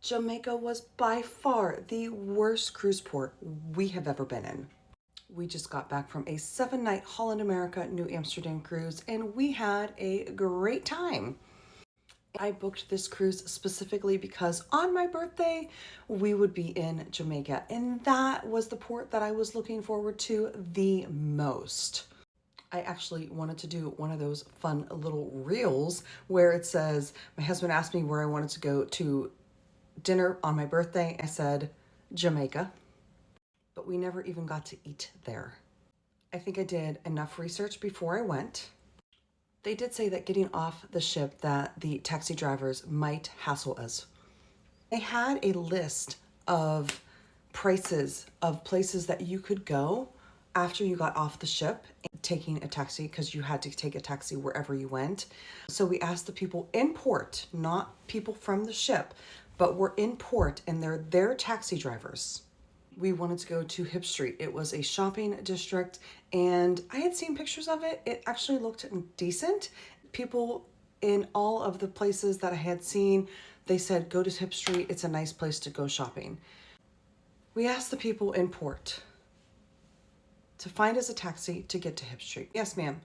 Jamaica was by far the worst cruise port we have ever been in. We just got back from a 7-night Holland America Nieuw Amsterdam cruise and we had a great time. I booked this cruise specifically because on my birthday we would be in Jamaica, and that was the port that I was looking forward to the most. I actually wanted to do one of those fun little reels where it says, my husband asked me where I wanted to go to dinner on my birthday. I said Jamaica, but we never even got to eat there. I think I did enough research before I went. They did say that getting off the ship that the taxi drivers might hassle us. They had a list of prices of places that you could go after you got off the ship taking a taxi, because you had to take a taxi wherever you went. So we asked the people in port, not people from the ship, but we're in port and they're their taxi drivers. We wanted to go to Hip Street. It was a shopping district and I had seen pictures of it. It actually looked decent. People in all of the places that I had seen, they said, go to Hip Street. It's a nice place to go shopping. We asked the people in port to find us a taxi to get to Hip Street. Yes, ma'am.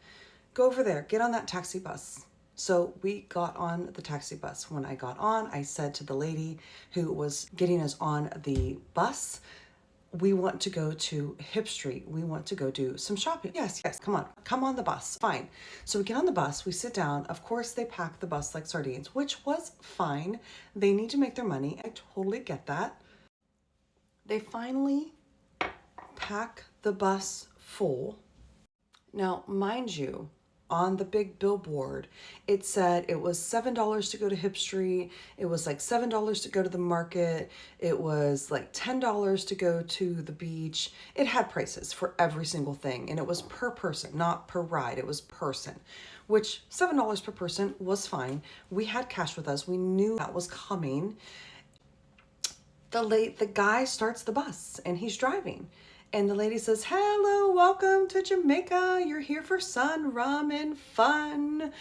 Go over there. Get on that taxi bus. So we got on the taxi bus. When I got on, I said to the lady who was getting us on the bus, we want to go to Hip Street. We want to go do some shopping. Yes, come on. Come on the bus. Fine. So we get on the bus. We sit down. Of course, they pack the bus like sardines, which was fine. They need to make their money. I totally get that. They finally pack the bus full. Now, mind you, on the big billboard, it said it was $7 to go to Hip Street. It was like $7 to go to the market. It was like $10 to go to the beach. It had prices for every single thing, and it was per person, not per ride. It was person, which $7 per person was fine. We had cash with us. We knew that was coming. The guy starts the bus and he's driving. And the lady says, hello, welcome to Jamaica. You're here for sun, rum, and fun.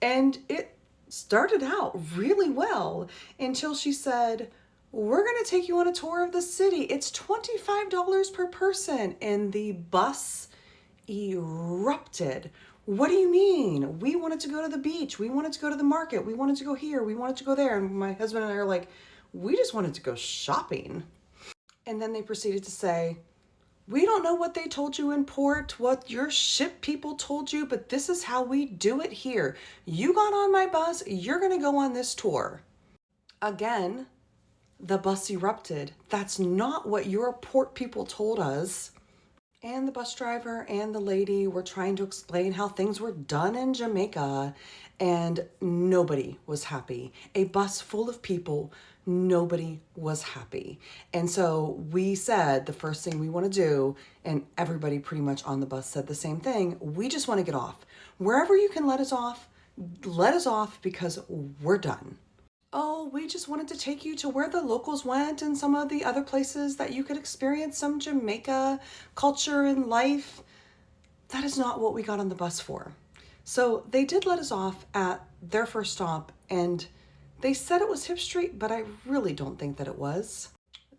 And it started out really well until she said, we're going to take you on a tour of the city. It's $25 per person. And the bus erupted. What do you mean? We wanted to go to the beach. We wanted to go to the market. We wanted to go here. We wanted to go there. And my husband and I are like, we just wanted to go shopping. And then they proceeded to say, we don't know what they told you in port, what your ship people told you, but this is how we do it here. You got on my bus, you're going to go on this tour. Again, the bus erupted. That's not what your port people told us. And the bus driver and the lady were trying to explain how things were done in Jamaica, and nobody was happy. A bus full of people, nobody was happy. And so we said the first thing we want to do, and everybody pretty much on the bus said the same thing, we just want to get off. Wherever you can let us off because we're done. Oh, we just wanted to take you to where the locals went and some of the other places that you could experience some Jamaica culture and life. That is not what we got on the bus for. So they did let us off at their first stop, and they said it was Hip Street, but I really don't think that it was.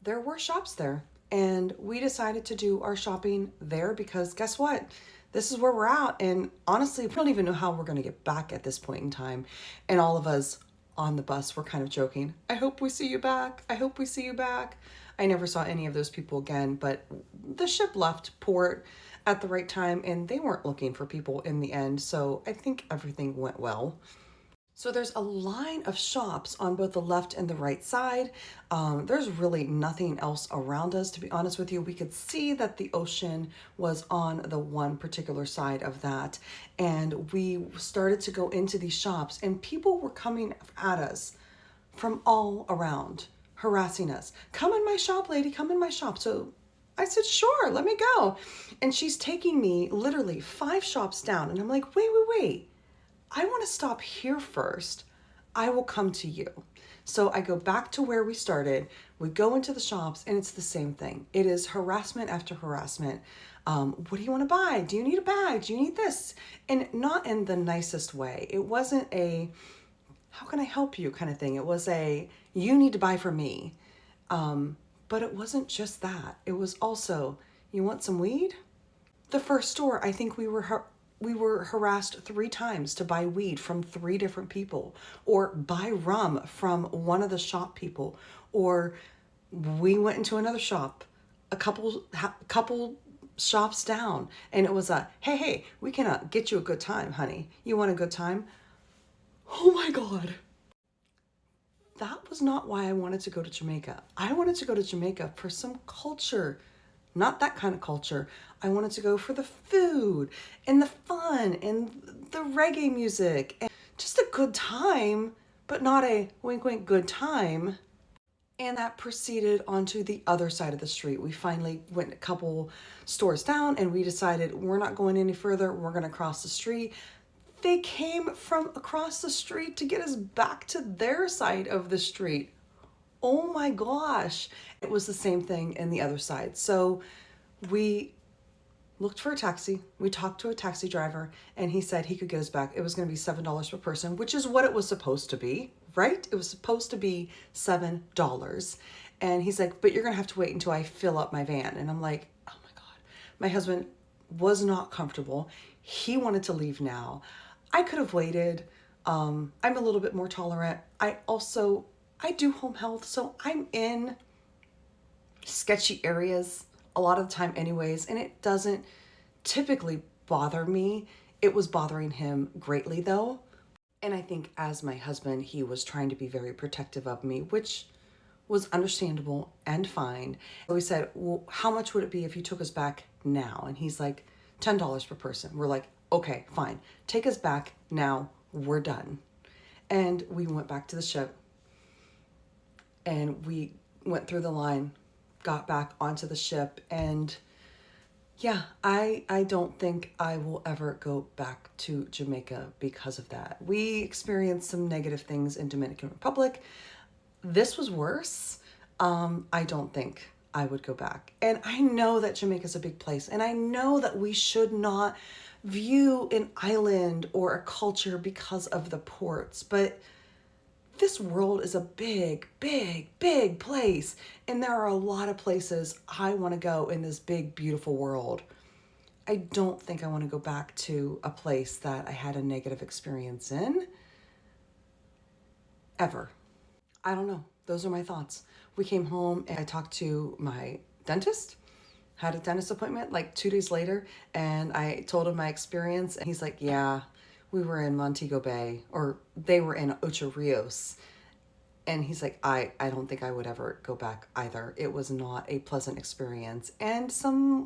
There were shops there, and we decided to do our shopping there because guess what? This is where we're at, and honestly, we don't even know how we're going to get back at this point in time. And all of us on the bus were kind of joking, I hope we see you back. I hope we see you back. I never saw any of those people again, but the ship left port at the right time and they weren't looking for people in the end. So I think everything went well. So there's a line of shops on both the left and the right side. There's really nothing else around us, to be honest with you. We could see that the ocean was on the one particular side of that. And we started to go into these shops and people were coming at us from all around, harassing us. Come in my shop, lady, come in my shop. So I said, sure, let me go. And she's taking me literally 5 shops down. And I'm like, wait. I want to stop here first. I will come to you. So I go back to where we started. We go into the shops and it's the same thing. It is harassment after harassment. What do you want to buy? Do you need a bag? Do you need this? And not in the nicest way. It wasn't a how can I help you kind of thing. It was a, you need to buy from me. But it wasn't just that. It was also, you want some weed? The first store, I think we were harassed 3 times to buy weed from 3 different people, or buy rum from one of the shop people, or we went into another shop a couple shops down, and it was a, hey, we can get you a good time, honey. You want a good time? Oh my God. That was not why I wanted to go to Jamaica. I wanted to go to Jamaica for some culture, not that kind of culture. I wanted to go for the food and the fun and the reggae music and just a good time, but not a wink, wink, good time. And that proceeded onto the other side of the street. We finally went a couple stores down and we decided we're not going any further. We're going to cross the street. They came from across the street to get us back to their side of the street. Oh my gosh. It was the same thing in the other side. So we looked for a taxi. We talked to a taxi driver and he said he could get us back. It was going to be $7 per person, which is what it was supposed to be, right? It was supposed to be $7. And he's like, but you're going to have to wait until I fill up my van. And I'm like, oh my God. My husband was not comfortable. He wanted to leave now. I could have waited. I'm a little bit more tolerant. I do home health, so I'm in sketchy areas a lot of the time anyways, and it doesn't typically bother me. It was bothering him greatly though. And I think as my husband, he was trying to be very protective of me, which was understandable and fine. So we said, well, how much would it be if you took us back now? And he's like, $10 per person. We're like, okay, fine. Take us back now. We're done. And we went back to the ship and we went through the line, got back onto the ship. And yeah, I don't think I will ever go back to Jamaica because of that. We experienced some negative things in Dominican Republic. This was worse. I don't think I would go back. And I know that Jamaica's a big place, and I know that we should not view an island or a culture because of the ports, but this world is a big, big, big place, and there are a lot of places I want to go in this big, beautiful world. I don't think I want to go back to a place that I had a negative experience in, ever. I don't know. Those are my thoughts. We came home and I talked to my dentist, had a dentist appointment like 2 days later, and I told him my experience, and he's like, yeah, we were in Montego Bay, or they were in Ocho Rios. And he's like, I don't think I would ever go back either. It was not a pleasant experience. And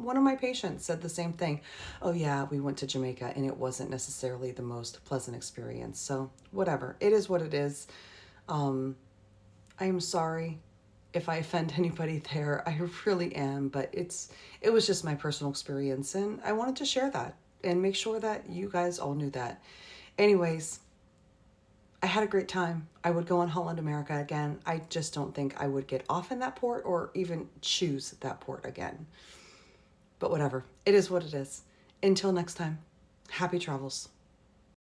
one of my patients said the same thing. Oh yeah, we went to Jamaica and it wasn't necessarily the most pleasant experience. So whatever, it is what it is. I am sorry if I offend anybody there. I really am, but it was just my personal experience, and I wanted to share that and make sure that you guys all knew that. Anyways, I had a great time. I would go on Holland America again. I just don't think I would get off in that port or even choose that port again. But whatever, it is what it is. Until next time, happy travels.